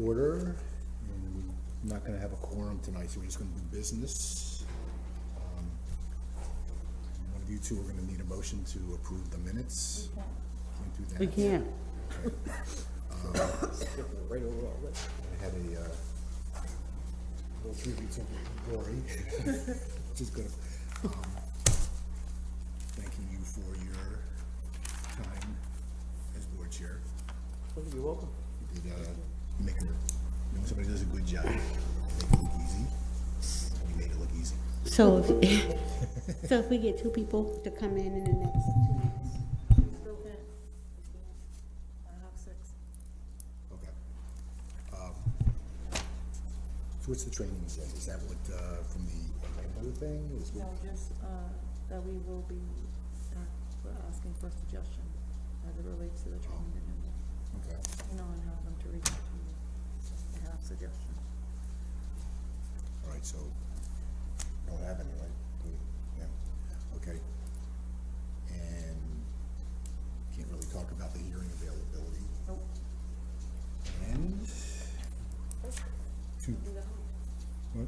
Order, and we're not going to have a quorum tonight, so we're just going to do business. One of you two are going to need a motion to approve the minutes. Can't do that. We can't. Right over all this. I had a little tribute to Glory, which is good. Thanking you for your time as board chair. You're welcome. You did make it, when somebody does a good job, make it look easy. You made it look easy. So if we get two people to come in the next 2 minutes. Still can't. I have 6. Okay. So what's the training say? Is that what, from the other thing? Is No, what, just that we will be asking for suggestions as it relates to the training agenda. okay. And have them to reach out to you and have suggestions. All right, so, don't have any, right? Yeah, okay. And can't really talk about the hearing availability. Nope. And two, what?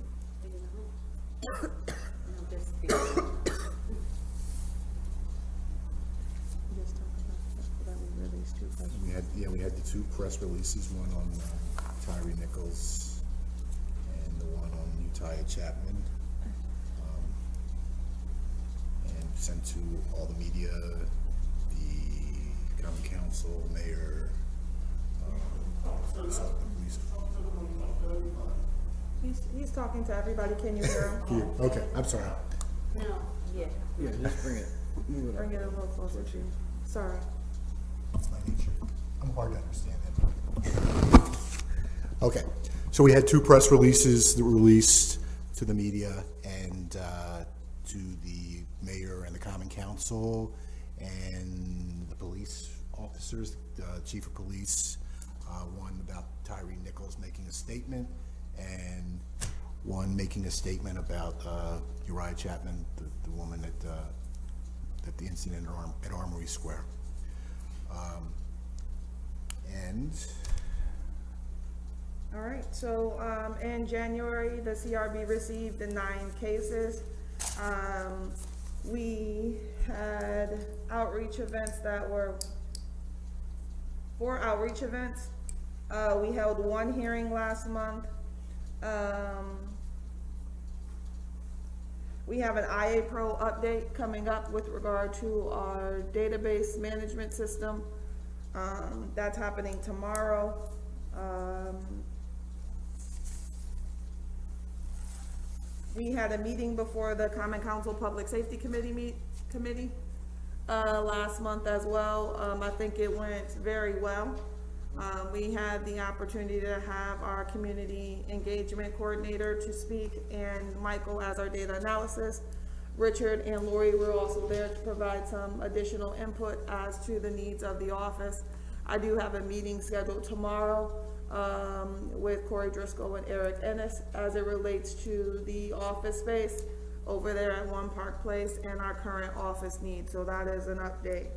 Just talk about that we released 2 questions. We had the 2 press releases, one on Tyree Nichols and the one on Utah Chapman. And sent to all the media, the common council, mayor, police. He's talking to everybody. Can you hear him? Here, okay, I'm sorry. No. Yeah. Yeah, just bring it. Move it up. Bring it a little closer to you. Sorry. It's my nature. I'm hard to understand that. Okay, so we had 2 press releases that were released to the media and to the mayor and the common council and the police officers, the chief of police, one about Tyree Nichols making a statement and one making a statement about Uriah Chapman, the woman at the incident at Armory Square. And All right, so in January, the CRB received the 9 cases. We had outreach events that were 4 outreach events. We held 1 hearing last month. We have an IA Pro update coming up with regard to our database management system. That's happening tomorrow. We had a meeting before the Common Council Public Safety Committee last month as well. I think it went very well. We had the opportunity to have our community engagement coordinator to speak and Michael as our data analysis. Richard and Lori were also there to provide some additional input as to the needs of the office. I do have a meeting scheduled tomorrow with Corey Driscoll and Eric Ennis as it relates to the office space over there at One Park Place and our current office needs. So that is an update.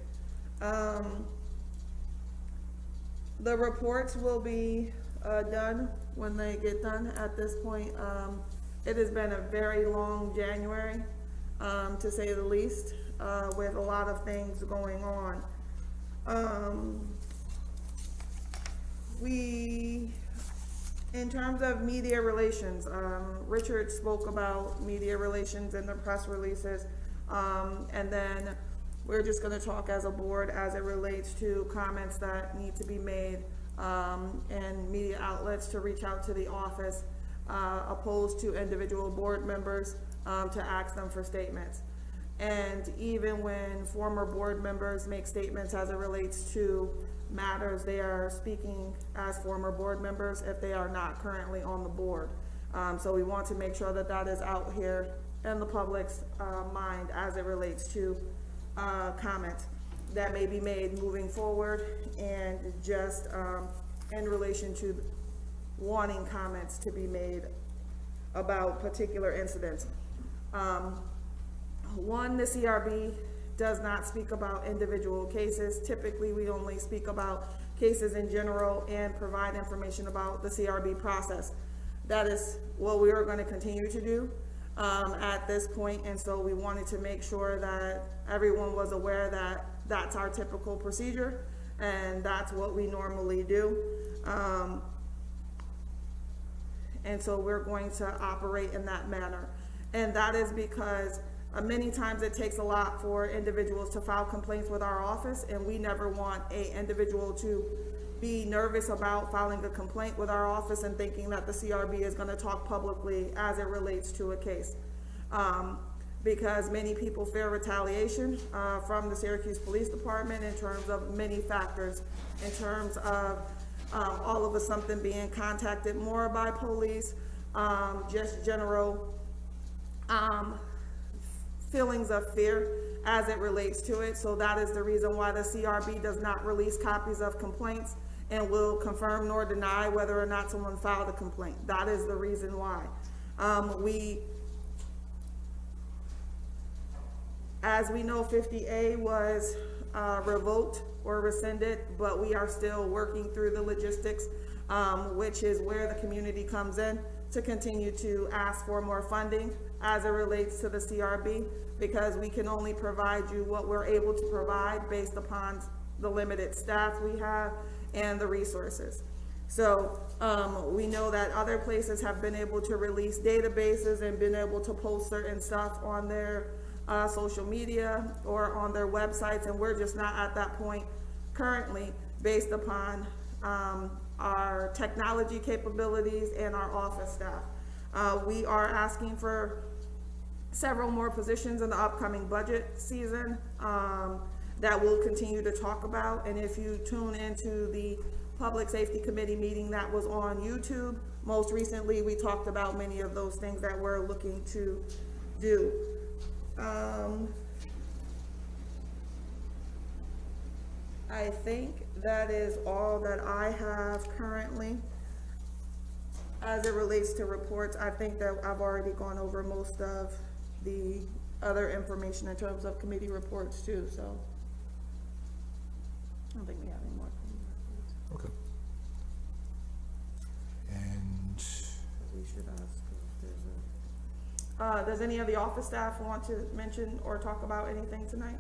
The reports will be done when they get done. At this point, it has been a very long January, to say the least, with a lot of things going on. In terms of media relations, Richard spoke about media relations in the press releases, and then we're just going to talk as a board as it relates to comments that need to be made and media outlets to reach out to the office, opposed to individual board members to ask them for statements. And even when former board members make statements as it relates to matters, they are speaking as former board members if they are not currently on the board. So we want to make sure that that is out here in the public's mind as it relates to comments that may be made moving forward, and just in relation to wanting comments to be made about particular incidents. One, the CRB does not speak about individual cases. Typically, we only speak about cases in general and provide information about the CRB process. That is what we are going to continue to do at this point, and so we wanted to make sure that everyone was aware that that's our typical procedure and that's what we normally do. And so we're going to operate in that manner. And that is because many times it takes a lot for individuals to file complaints with our office, and we never want an individual to be nervous about filing a complaint with our office and thinking that the CRB is going to talk publicly as it relates to a case. Because many people fear retaliation from the Syracuse Police Department in terms of many factors, in terms of all of a sudden being contacted more by police, just general feelings of fear as it relates to it. So that is the reason why the CRB does not release copies of complaints and will confirm nor deny whether or not someone filed a complaint. That is the reason why. As we know, 50A was revoked or rescinded, but we are still working through the logistics, which is where the community comes in to continue to ask for more funding as it relates to the CRB, because we can only provide you what we're able to provide based upon the limited staff we have and the resources. So we know that other places have been able to release databases and been able to post certain stuff on their social media or on their websites, and we're just not at that point currently based upon our technology capabilities and our office staff. We are asking for several more positions in the upcoming budget season that we'll continue to talk about, and if you tune into the Public Safety Committee meeting that was on YouTube, most recently we talked about many of those things that we're looking to do. I think that is all that I have currently. As it relates to reports, I think that I've already gone over most of the other information in terms of committee reports too, so I don't think we have any more committee reports. Okay. And We should ask if there's a, does any of the office staff want to mention or talk about anything tonight?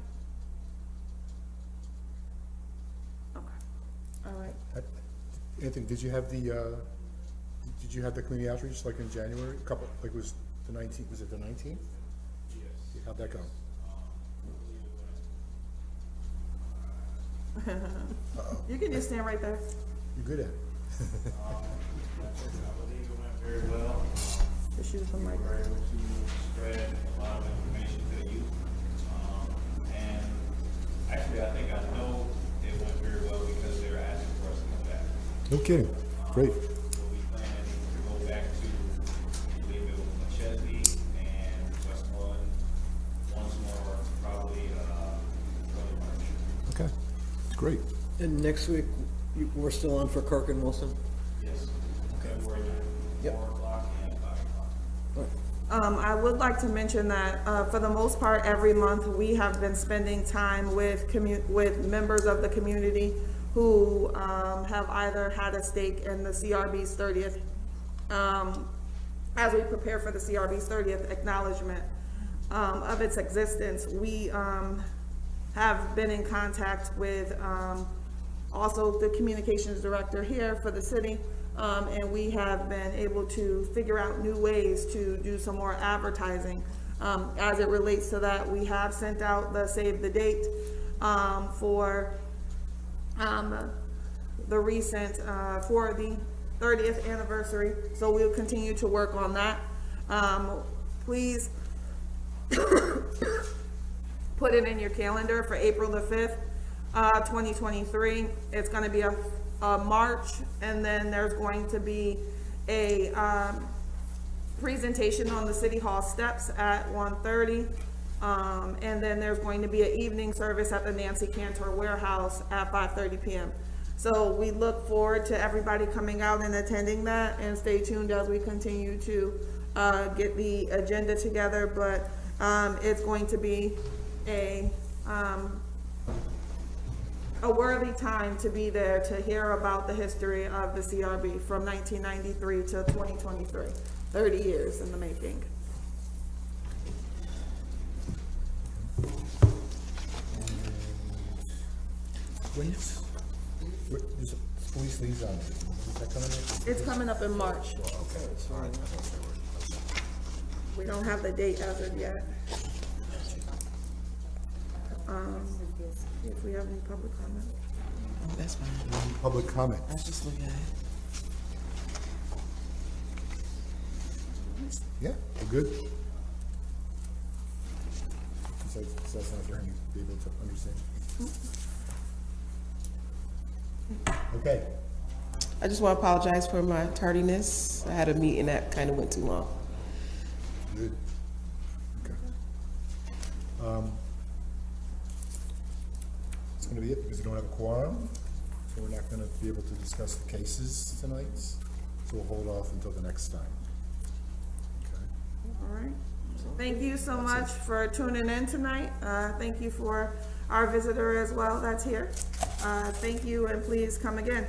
Okay, all right. Anthony, did you have the community outreach like in January? A couple, like was the 19th? Was it the 19th? Yes. How'd that go? You can just stand right there. You're good at it. I believe it went very well. Just use the mic. We were able to spread a lot of information to the youth. And actually, I think I know it went very well because they were asking for us to come back. No kidding. Great. We'll be planning to go back to, I believe it was McChesney and Westmoreland once more, probably early March. Okay. It's great. And next week, we're still on for Kirk and Wilson? Yes, February 9th, Yep. 4 o'clock and 5 o'clock. I would like to mention that for the most part, every month we have been spending time with members of the community who have either had a stake in the CRB's 30th, as we prepare for the CRB's 30th acknowledgement of its existence. We have been in contact with also the communications director here for the city, and we have been able to figure out new ways to do some more advertising. As it relates to that, we have sent out the save the date for the recent, for the 30th anniversary, so we'll continue to work on that. Please put it in your calendar for April the 5th, 2023. It's going to be a march, and then there's going to be a presentation on the City Hall steps at 1:30, and then there's going to be an evening service at the Nancy Cantor Warehouse at 5:30 p.m. So we look forward to everybody coming out and attending that, and stay tuned as we continue to get the agenda together. But it's going to be a a worthy time to be there to hear about the history of the CRB from 1993 to 2023, 30 years in the making. When's, there's a police liaison, is that coming up? It's coming up in March. Okay, all right. We don't have the date as of yet. If we have any public comment. Oh, that's fine. Public comment. I was just looking at it. Yeah, we're good. Besides not hearing you, be able to understand. Okay, I just want to apologize for my tardiness. I had a meeting that kind of went too long. good. Okay. That's gonna be it, because we don't have a quorum, so we're not gonna be able to discuss the cases tonight, so we'll hold off until the next time. Okay. All right. Thank you so much for tuning in tonight. Thank you for our visitor as well that's here. Thank you, and please come again.